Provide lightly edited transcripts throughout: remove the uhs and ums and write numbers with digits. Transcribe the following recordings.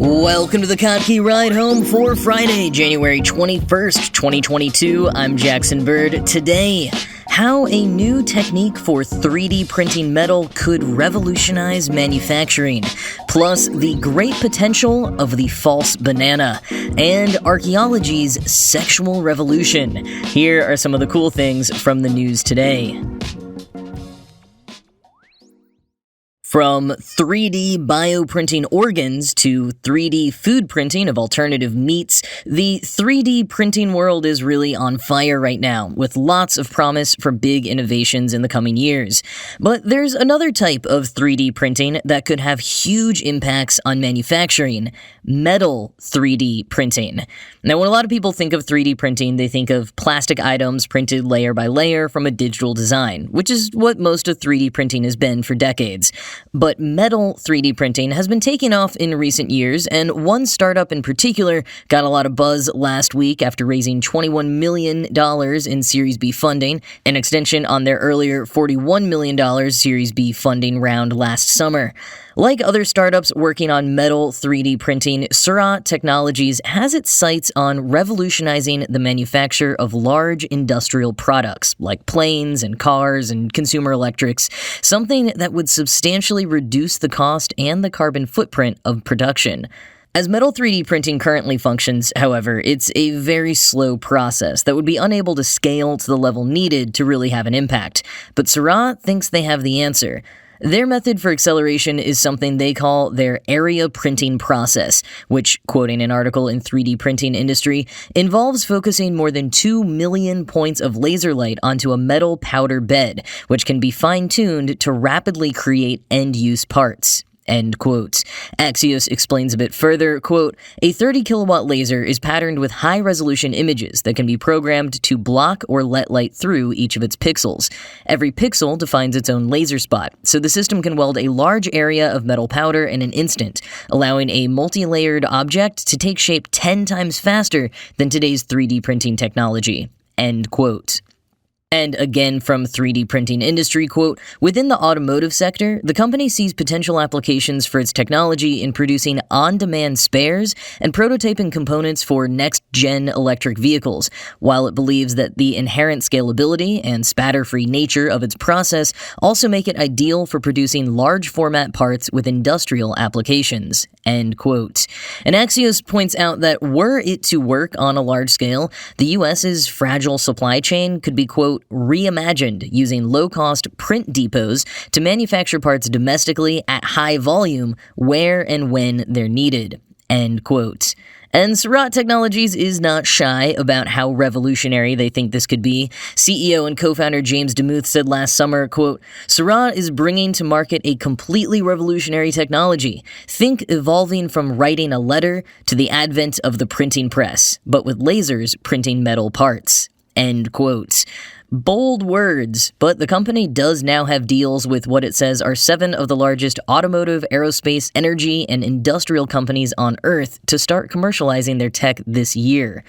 Welcome to the Kottke Ride Home for Friday, January 21st, 2022. I'm Jackson Bird. Today, how a new technique for 3D printing metal could revolutionize manufacturing, plus the great potential of the false banana, and archaeology's sexual revolution. Here are some of the cool things from the news today. From 3D bioprinting organs to 3D food printing of alternative meats, the 3D printing world is really on fire right now, with lots of promise for big innovations in the coming years. But there's another type of 3D printing that could have huge impacts on manufacturing: metal 3D printing. Now, when a lot of people think of 3D printing, they think of plastic items printed layer by layer from a digital design, which is what most of 3D printing has been for decades. But metal 3D printing has been taking off in recent years, and one startup in particular got a lot of buzz last week after raising $21 million in Series B funding, an extension on their earlier $41 million Series B funding round last summer. Like other startups working on metal 3D printing, Surat Technologies has its sights on revolutionizing the manufacture of large industrial products like planes and cars and consumer electrics, something that would substantially reduce the cost and the carbon footprint of production. As metal 3D printing currently functions, however, it's a very slow process that would be unable to scale to the level needed to really have an impact. But Surat thinks they have the answer. Their method for acceleration is something they call their area printing process, which, quoting an article in 3D Printing Industry, involves focusing more than 2 million points of laser light onto a metal powder bed, which can be fine-tuned to rapidly create end-use parts. End quote. Axios explains a bit further, quote, "A 30-kilowatt laser is patterned with high-resolution images that can be programmed to block or let light through each of its pixels. Every pixel defines its own laser spot, so the system can weld a large area of metal powder in an instant, allowing a multi-layered object to take shape 10 times faster than today's 3D printing technology." End quote. And again from 3D Printing Industry, quote, "Within the automotive sector, the company sees potential applications for its technology in producing on-demand spares and prototyping components for next-gen electric vehicles, while it believes that the inherent scalability and spatter-free nature of its process also make it ideal for producing large-format parts with industrial applications." End quote. And Axios points out that were it to work on a large scale, the U.S.'s fragile supply chain could be, quote, reimagined using low-cost print depots to manufacture parts domestically at high volume where and when they're needed. End quote. And Surat Technologies is not shy about how revolutionary they think this could be. CEO and co-founder James DeMuth said last summer, quote, "Surat is bringing to market a completely revolutionary technology. Think evolving from writing a letter to the advent of the printing press, but with lasers printing metal parts." End quote. Bold words, but the company does now have deals with what it says are 7 of the largest automotive, aerospace, energy, and industrial companies on Earth to start commercializing their tech this year.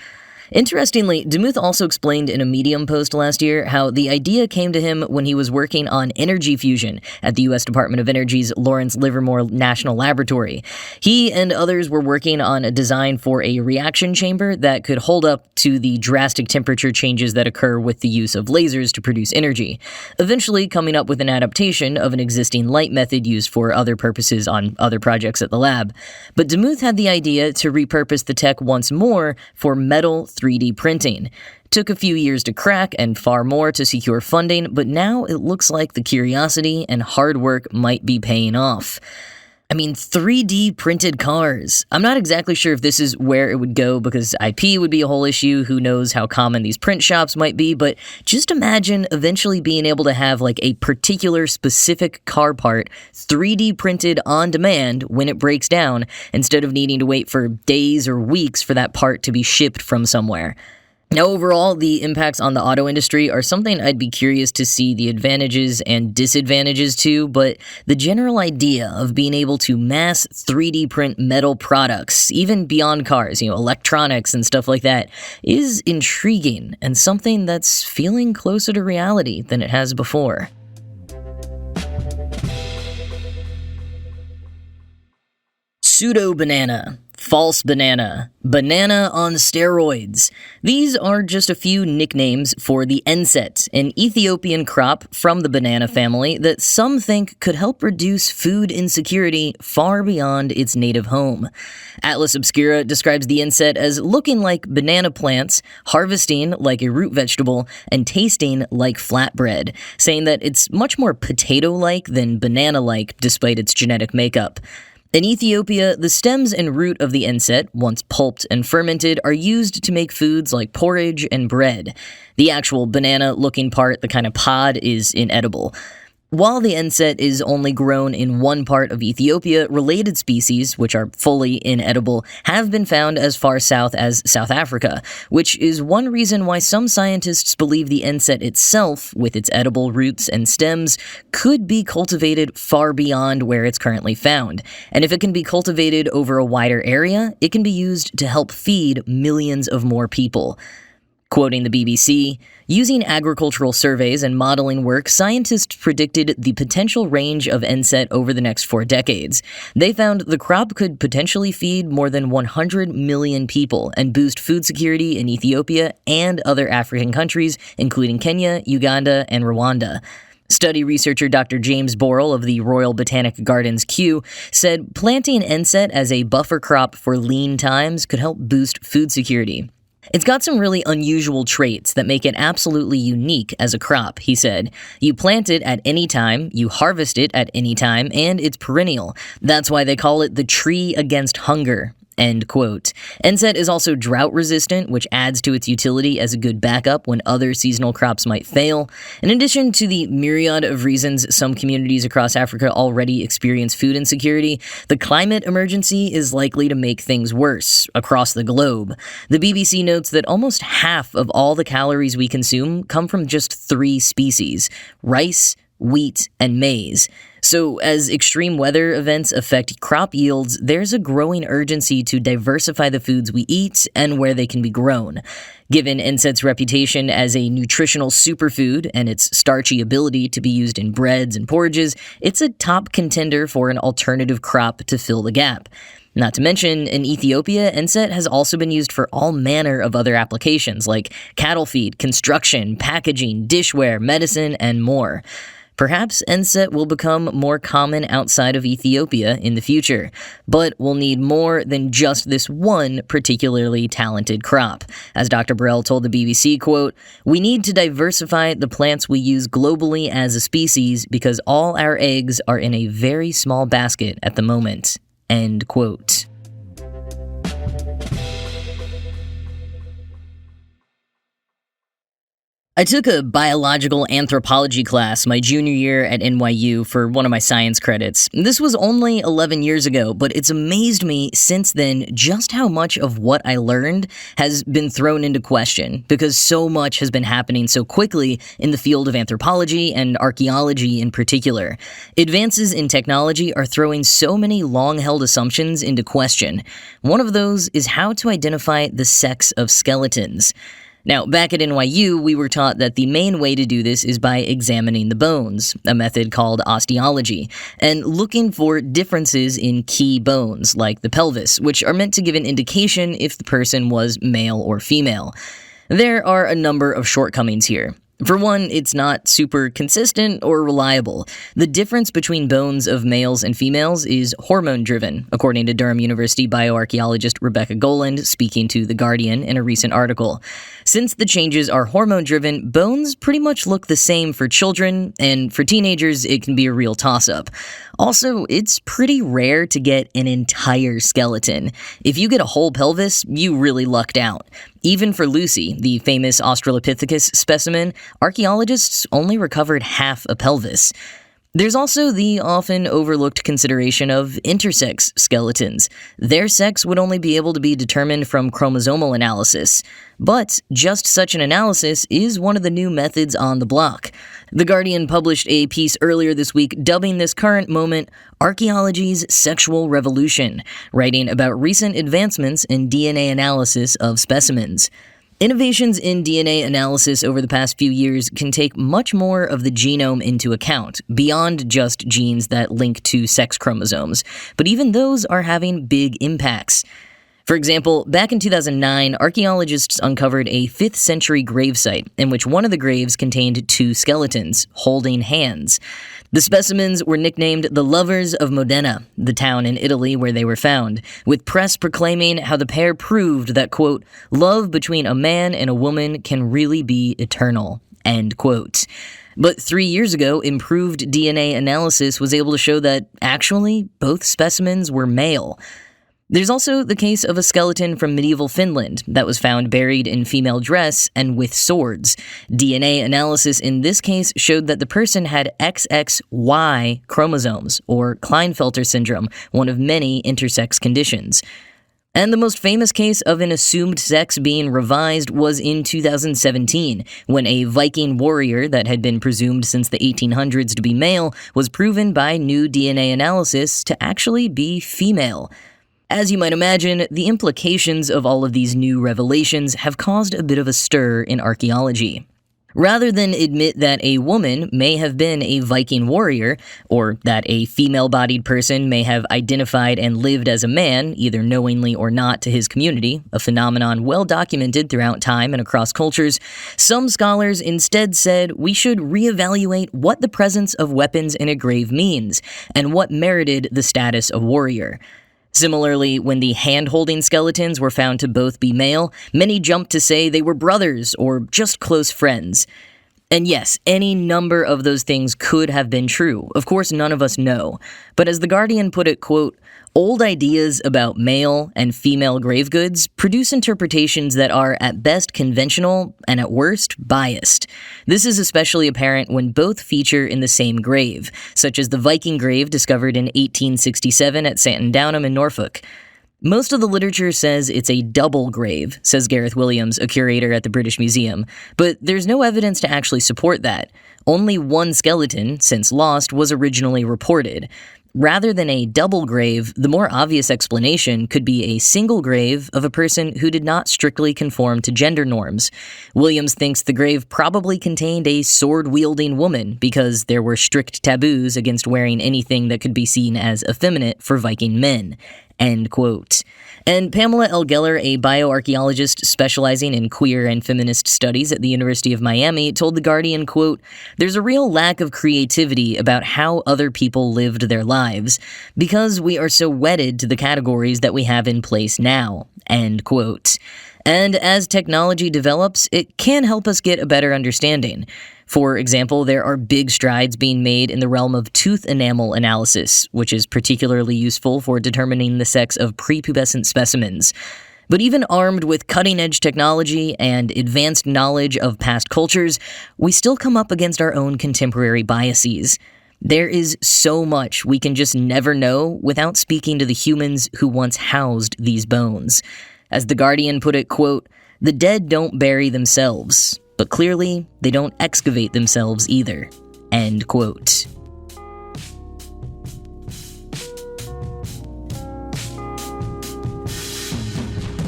Interestingly, DeMuth also explained in a Medium post last year how the idea came to him when he was working on energy fusion at the U.S. Department of Energy's Lawrence Livermore National Laboratory. He and others were working on a design for a reaction chamber that could hold up to the drastic temperature changes that occur with the use of lasers to produce energy, eventually coming up with an adaptation of an existing light method used for other purposes on other projects at the lab. But DeMuth had the idea to repurpose the tech once more for metal 3D printing. Took a few years to crack and far more to secure funding, but now it looks like the curiosity and hard work might be paying off. I mean, 3D printed cars. I'm not exactly sure if this is where it would go because IP would be a whole issue. Who knows how common these print shops might be, but just imagine eventually being able to have like a particular specific car part 3D printed on demand when it breaks down instead of needing to wait for days or weeks for that part to be shipped from somewhere. Now, overall, the impacts on the auto industry are something I'd be curious to see the advantages and disadvantages to, but the general idea of being able to mass 3D print metal products, even beyond cars, electronics and stuff like that, is intriguing and something that's feeling closer to reality than it has before. Pseudo banana. False banana. Banana on steroids. These are just a few nicknames for the enset, an Ethiopian crop from the banana family that some think could help reduce food insecurity far beyond its native home. Atlas Obscura describes the enset as looking like banana plants, harvesting like a root vegetable, and tasting like flatbread, saying that it's much more potato-like than banana-like despite its genetic makeup. In Ethiopia, the stems and root of the enset, once pulped and fermented, are used to make foods like porridge and bread. The actual banana-looking part, the kind of pod, is inedible. While the enset is only grown in one part of Ethiopia, related species, which are fully inedible, have been found as far south as South Africa, which is one reason why some scientists believe the enset itself, with its edible roots and stems, could be cultivated far beyond where it's currently found. And if it can be cultivated over a wider area, it can be used to help feed millions of more people. Quoting the BBC, using agricultural surveys and modeling work, scientists predicted the potential range of enset over the next 4 decades. They found the crop could potentially feed more than 100 million people and boost food security in Ethiopia and other African countries, including Kenya, Uganda, and Rwanda. Study researcher Dr. James Borrell of the Royal Botanic Gardens, Kew, said planting enset as a buffer crop for lean times could help boost food security. It's got some really unusual traits that make it absolutely unique as a crop, he said. You plant it at any time, you harvest it at any time, and it's perennial. That's why they call it the tree against hunger. End quote. Enset is also drought resistant, which adds to its utility as a good backup when other seasonal crops might fail. In addition to the myriad of reasons some communities across Africa already experience food insecurity, the climate emergency is likely to make things worse across the globe. The BBC notes that almost half of all the calories we consume come from just 3 species: rice, wheat, and maize. So as extreme weather events affect crop yields, there's a growing urgency to diversify the foods we eat and where they can be grown. Given enset's reputation as a nutritional superfood and its starchy ability to be used in breads and porridges, it's a top contender for an alternative crop to fill the gap. Not to mention, in Ethiopia, enset has also been used for all manner of other applications like cattle feed, construction, packaging, dishware, medicine, and more. Perhaps enset will become more common outside of Ethiopia in the future, but we'll need more than just this one particularly talented crop. As Dr. Borrell told the BBC, quote, "We need to diversify the plants we use globally as a species because all our eggs are in a very small basket at the moment." End quote. I took a biological anthropology class my junior year at NYU for one of my science credits. This was only 11 years ago, but it's amazed me since then just how much of what I learned has been thrown into question, because so much has been happening so quickly in the field of anthropology and archaeology in particular. Advances in technology are throwing so many long-held assumptions into question. One of those is how to identify the sex of skeletons. Now, back at NYU, we were taught that the main way to do this is by examining the bones, a method called osteology, and looking for differences in key bones, like the pelvis, which are meant to give an indication if the person was male or female. There are a number of shortcomings here. For one, it's not super consistent or reliable. The difference between bones of males and females is hormone-driven, according to Durham University bioarchaeologist Rebecca Goland, speaking to The Guardian in a recent article. Since the changes are hormone-driven, bones pretty much look the same for children, and for teenagers, it can be a real toss-up. Also, it's pretty rare to get an entire skeleton. If you get a whole pelvis, you really lucked out. Even for Lucy, the famous Australopithecus specimen, archaeologists only recovered half a pelvis. There's also the often overlooked consideration of intersex skeletons. Their sex would only be able to be determined from chromosomal analysis. But just such an analysis is one of the new methods on the block. The Guardian published a piece earlier this week dubbing this current moment "Archaeology's Sexual Revolution," writing about recent advancements in DNA analysis of specimens. Innovations in DNA analysis over the past few years can take much more of the genome into account, beyond just genes that link to sex chromosomes, but even those are having big impacts. For example, back in 2009, archaeologists uncovered a 5th century gravesite in which one of the graves contained 2 skeletons holding hands. The specimens were nicknamed the Lovers of Modena, the town in Italy where they were found, with press proclaiming how the pair proved that, quote, love between a man and a woman can really be eternal, end quote. But 3 years ago, improved DNA analysis was able to show that, actually, both specimens were male. There's also the case of a skeleton from medieval Finland that was found buried in female dress and with swords. DNA analysis in this case showed that the person had XXY chromosomes, or Klinefelter syndrome, one of many intersex conditions. And the most famous case of an assumed sex being revised was in 2017, when a Viking warrior that had been presumed since the 1800s to be male was proven by new DNA analysis to actually be female. As you might imagine, the implications of all of these new revelations have caused a bit of a stir in archaeology. Rather than admit that a woman may have been a Viking warrior, or that a female-bodied person may have identified and lived as a man, either knowingly or not, to his community, a phenomenon well documented throughout time and across cultures, some scholars instead said we should reevaluate what the presence of weapons in a grave means, and what merited the status of warrior. Similarly, when the hand-holding skeletons were found to both be male, many jumped to say they were brothers or just close friends. And yes, any number of those things could have been true. Of course, none of us know. But as The Guardian put it, quote, old ideas about male and female grave goods produce interpretations that are at best conventional and at worst biased. This is especially apparent when both feature in the same grave, such as the Viking grave discovered in 1867 at Santon Downham in Norfolk. Most of the literature says it's a double grave, says Gareth Williams, a curator at the British Museum, but there's no evidence to actually support that. Only one skeleton, since lost, was originally reported. Rather than a double grave, the more obvious explanation could be a single grave of a person who did not strictly conform to gender norms. Williams thinks the grave probably contained a sword-wielding woman because there were strict taboos against wearing anything that could be seen as effeminate for Viking men. End quote. And Pamela L. Geller, a bioarchaeologist specializing in queer and feminist studies at the University of Miami, told The Guardian, quote, there's a real lack of creativity about how other people lived their lives because we are so wedded to the categories that we have in place now. End quote. And as technology develops, it can help us get a better understanding. For example, there are big strides being made in the realm of tooth enamel analysis, which is particularly useful for determining the sex of prepubescent specimens. But even armed with cutting-edge technology and advanced knowledge of past cultures, we still come up against our own contemporary biases. There is so much we can just never know without speaking to the humans who once housed these bones. As The Guardian put it, quote, the dead don't bury themselves, but clearly they don't excavate themselves either. End quote.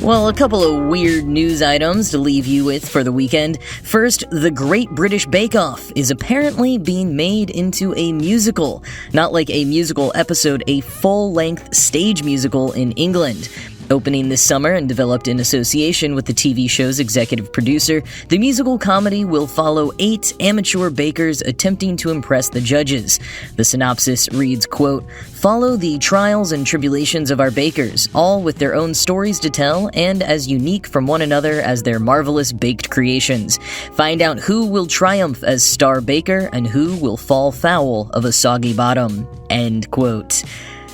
Well, a couple of weird news items to leave you with for the weekend. First, The Great British Bake Off is apparently being made into a musical. Not like a musical episode, a full-length stage musical in England. Opening this summer and developed in association with the TV show's executive producer, the musical comedy will follow 8 amateur bakers attempting to impress the judges. The synopsis reads, quote, follow the trials and tribulations of our bakers, all with their own stories to tell and as unique from one another as their marvelous baked creations. Find out who will triumph as star baker and who will fall foul of a soggy bottom. End quote.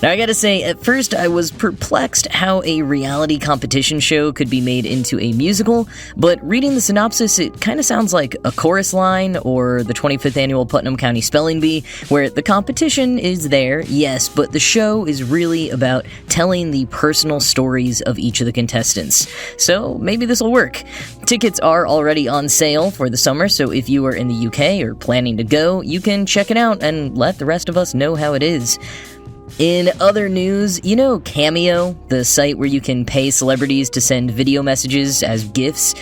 Now, I gotta say, at first I was perplexed how a reality competition show could be made into a musical, but reading the synopsis, it kind of sounds like a chorus line or the 25th annual Putnam County Spelling Bee, where the competition is there, yes, but the show is really about telling the personal stories of each of the contestants. So maybe this will work. Tickets are already on sale for the summer, so if you are in the UK or planning to go, you can check it out and let the rest of us know how it is. In other news, you know Cameo, the site where you can pay celebrities to send video messages as GIFs?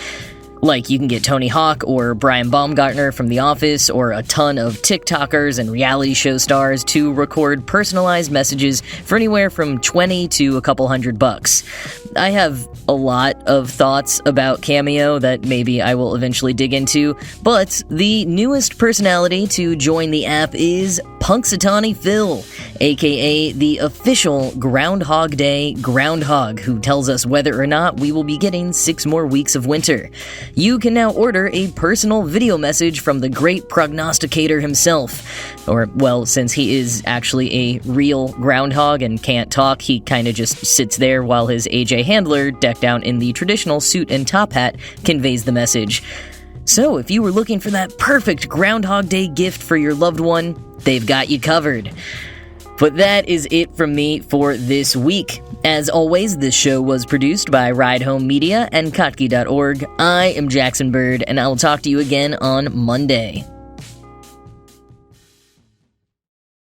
Like, you can get Tony Hawk or Brian Baumgartner from The Office or a ton of TikTokers and reality show stars to record personalized messages for anywhere from $20 to a couple $100. I have a lot of thoughts about Cameo that maybe I will eventually dig into, but the newest personality to join the app is Punxsutawney Phil, aka the official Groundhog Day groundhog, who tells us whether or not we will be getting 6 more weeks of winter. You can now order a personal video message from the great prognosticator himself. Or, well, since he is actually a real groundhog and can't talk, he kinda just sits there while his AJ handler, decked out in the traditional suit and top hat, conveys the message. So, if you were looking for that perfect Groundhog Day gift for your loved one, they've got you covered. But that is it from me for this week. As always, this show was produced by Ride Home Media and Kotke.org. I am Jackson Bird, and I will talk to you again on Monday.